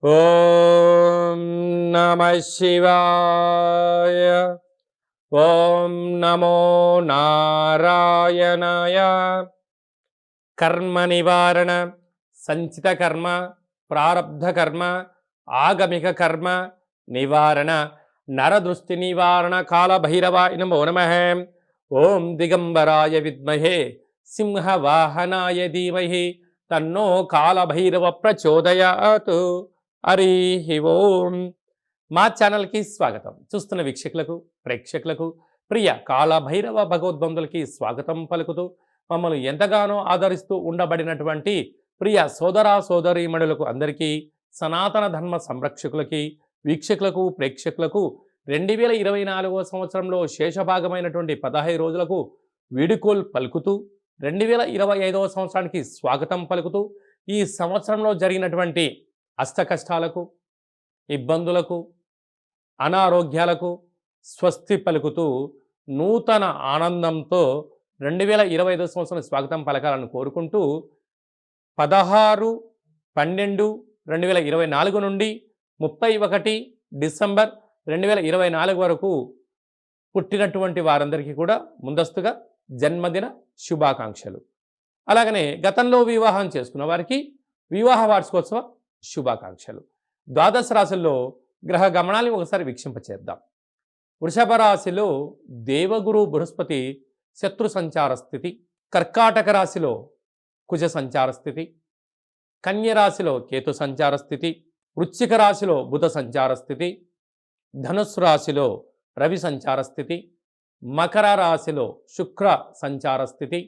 ఓం నమః శివాయ. ఓం నమో నారాయణాయ. కర్మ నివారణ, సంచిత కర్మ, ప్రారబ్ధ కర్మ, ఆగమిక కర్మ నివారణ, నరదృష్టి నివారణ కాళభైరవాయ నమో నమః. ఓం దిగంబరాయ విద్మహే సింహవాహనాయ ధీమహి తన్నో కాళభైరవ ప్రచోదయాత్. హరి ఓం. మా ఛానల్కి స్వాగతం. చూస్తున్న వీక్షకులకు, ప్రేక్షకులకు, ప్రియ కాళభైరవ భగవద్బంధులకి స్వాగతం పలుకుతూ మమ్మల్ని ఎంతగానో ఆదరిస్తూ ఉండబడినటువంటి ప్రియ సోదర సోదరీమణులకు అందరికీ, సనాతన ధర్మ సంరక్షకులకి, వీక్షకులకు, ప్రేక్షకులకు 2024 సంవత్సరంలో శేషభాగమైనటువంటి 15 రోజులకు వీడుకోలు పలుకుతూ 2025 సంవత్సరానికి స్వాగతం పలుకుతూ ఈ సంవత్సరంలో జరిగినటువంటి అష్ట కష్టాలకు, ఇబ్బందులకు, అనారోగ్యాలకు స్వస్తి పలుకుతూ నూతన ఆనందంతో 2025 సంవత్సరం స్వాగతం పలకాలని కోరుకుంటూ 16/12/2024 నుండి 31 డిసెంబర్ 2024 వరకు పుట్టినటువంటి వారందరికీ కూడా ముందస్తుగా జన్మదిన శుభాకాంక్షలు. అలాగనే గతంలో వివాహం చేసుకున్న వారికి వివాహ వార్షికోత్సవ శుభాకాంక్షలు. ద్వాదశ రాశుల్లో గ్రహ గమనాన్ని ఒకసారి వీక్షింపచేద్దాం. వృషభ రాశిలో దేవగురు బృహస్పతి శత్రు సంచార స్థితి, కర్కాటక రాశిలో కుజ సంచార స్థితి, కన్య రాశిలో కేతు సంచార స్థితి, వృశ్చిక రాశిలో బుధ సంచార స్థితి, ధనుస్సు రాశిలో రవి సంచార స్థితి, మకర రాశిలో శుక్ర సంచార స్థితి,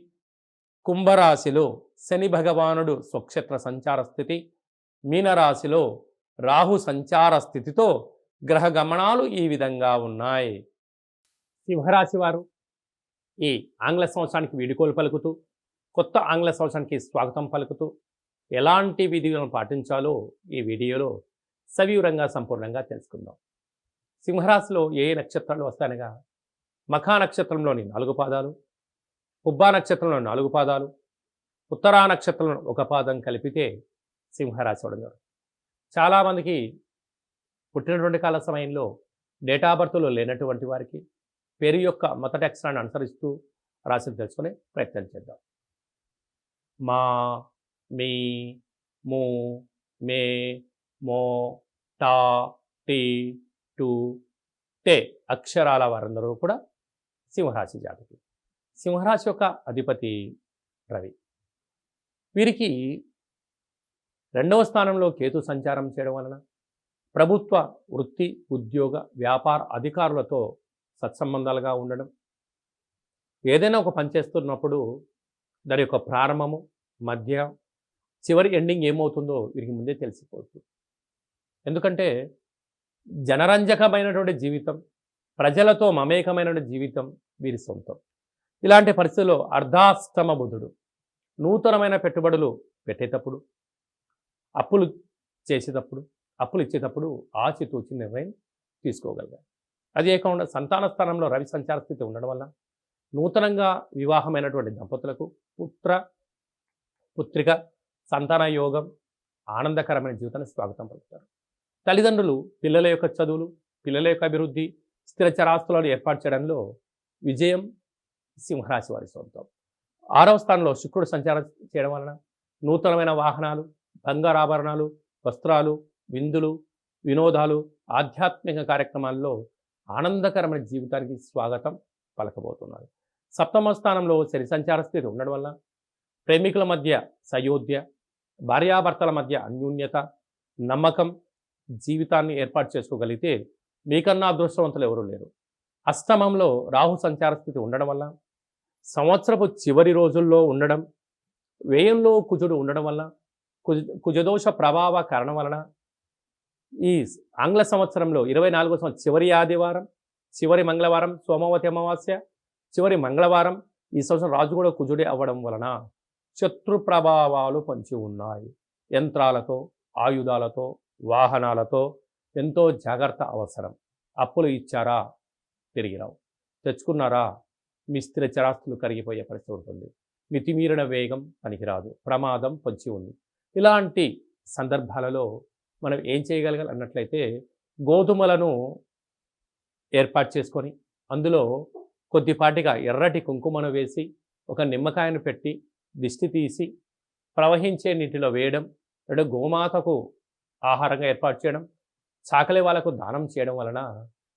కుంభరాశిలో శని భగవానుడు స్వక్షేత్ర సంచార స్థితి, మీనరాశిలో రాహు సంచార స్థితితో గ్రహ గమనాలు ఈ విధంగా ఉన్నాయి. సింహరాశి వారు ఈ ఆంగ్ల సంవత్సరానికి వీడుకోలు పలుకుతూ, కొత్త ఆంగ్ల సంవత్సరానికి స్వాగతం పలుకుతూ ఎలాంటి విధులను పాటించాలో ఈ వీడియోలో సవివరంగా సంపూర్ణంగా తెలుసుకుందాం. సింహరాశిలో ఏ నక్షత్రాలు వస్తాయనగా మఖా నక్షత్రంలోని 4 పాదాలు, పుబ్బా నక్షత్రంలో 4 పాదాలు, ఉత్తరా నక్షత్రంలో 1 పాదం కలిపితే సింహరాశి అవడం. చాలామందికి పుట్టినటువంటి కాల సమయంలో డేటా బర్త్లో లేనటువంటి వారికి పేరు యొక్క మొదటి అక్షరాన్ని అనుసరిస్తూ రాశిని తెలుసుకునే ప్రయత్నం చేద్దాం. మా, మీ, ము, మే, మో, టా, టీ, టు, టే అక్షరాల వారందరూ కూడా సింహరాశి జాతకులు. సింహరాశి యొక్క అధిపతి రవి. వీరికి 2వ స్థానంలో కేతు సంచారం చేయడం వలన ప్రభుత్వ, వృత్తి, ఉద్యోగ, వ్యాపార అధికారులతో సత్సంబంధాలుగా ఉండడం, ఏదైనా ఒక పని చేస్తున్నప్పుడు దాని యొక్క ప్రారంభము, మధ్య, చివరి ఎండింగ్ ఏమవుతుందో వీరికి ముందే తెలిసిపోతుంది. ఎందుకంటే జనరంజకమైనటువంటి జీవితం, ప్రజలతో మమేకమైనటువంటి జీవితం వీరి సొంతం. ఇలాంటి పరిస్థితుల్లో అర్ధాష్టమ బుధుడు నూతనమైన పెట్టుబడులు పెట్టేటప్పుడు, అప్పులు చేసేటప్పుడు, అప్పులు ఇచ్చేటప్పుడు ఆచితూచి నిర్ణయం తీసుకోగలిగారు. అదే కాకుండా సంతాన స్థానంలో రవి సంచార స్థితి ఉండడం వల్ల నూతనంగా వివాహమైనటువంటి దంపతులకు పుత్ర, పుత్రిక, సంతాన యోగం, ఆనందకరమైన జీవితాన్ని స్వాగతం పలుకుతారు. తల్లిదండ్రులు పిల్లల యొక్క చదువులు, పిల్లల యొక్క అభివృద్ధి, స్థిర చరాస్తులను ఏర్పాటు చేయడంలో విజయం సింహరాశి వారి సొంతం. 6వ స్థానంలో శుక్రుడు సంచారం చేయడం వలన నూతనమైన వాహనాలు, బంగారాభరణాలు, వస్త్రాలు, విందులు, వినోదాలు, ఆధ్యాత్మిక కార్యక్రమాల్లో ఆనందకరమైన జీవితానికి స్వాగతం పలకబోతున్నారు. 7వ స్థానంలో శని సంచార స్థితి ఉండడం వల్ల ప్రేమికుల మధ్య సయోధ్య, భార్యాభర్తల మధ్య అన్యోన్యత, నమ్మకం జీవితాన్ని ఏర్పాటు చేసుకోగలిగితే మీకన్నా అదృష్టవంతులు ఎవరూ లేరు. అష్టమంలో రాహు సంచార స్థితి ఉండడం వల్ల సంవత్సరపు చివరి రోజుల్లో ఉండడం, వ్యయంలో కుజుడు ఉండడం వల్ల కుజదోష ప్రభావ కారణం వలన ఈ ఆంగ్ల సంవత్సరంలో 24వ సంవత్సరం చివరి ఆదివారం, చివరి మంగళవారం, సోమవతి అమావాస్య, చివరి మంగళవారం ఈ సంవత్సరం రాజు కూడా కుజుడే అవ్వడం వలన శత్రు ప్రభావాలు పొంచి ఉన్నాయి. యంత్రాలతో, ఆయుధాలతో, వాహనాలతో ఎంతో జాగ్రత్త అవసరం. అప్పులు ఇచ్చారా తిరిగి రావు, తెచ్చుకున్నారా మీ స్థిర చరాస్తులు కరిగిపోయే పరిస్థితి ఉంటుంది. మితిమీరిన వేగం పనికిరాదు, ప్రమాదం పొంచి ఉంది. ఇలాంటి సందర్భాలలో మనం ఏం చేయగలగాలి అన్నట్లయితే గోధుమలను ఏర్పాటు చేసుకొని అందులో కొద్దిపాటిగా ఎర్రటి కుంకుమను వేసి ఒక నిమ్మకాయను పెట్టి దిష్టి తీసి ప్రవహించే నీటిలో వేయడం, లేదా గోమాతకు ఆహారంగా ఏర్పాటు చేయడం, చాకలి వాళ్ళకు దానం చేయడం వలన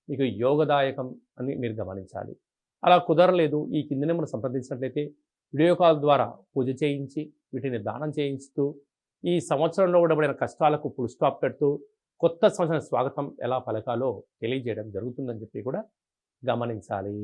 మీకు యోగదాయకం అని మీరు గమనించాలి. అలా కుదరలేదు, ఈ కింది నెంబర్ను సంప్రదించినట్లయితే వీడియో కాల్ ద్వారా పూజ చేయించి వీటిని దానం చేయిస్తూ ఈ సంవత్సరంలో ఉండబడిన కష్టాలకు ఫుల్ స్టాప్ పెడుతూ కొత్త సంవత్సరం స్వాగతం ఎలా పలకాలో తెలియజేయడం జరుగుతుందని చెప్పి కూడా గమనించాలి.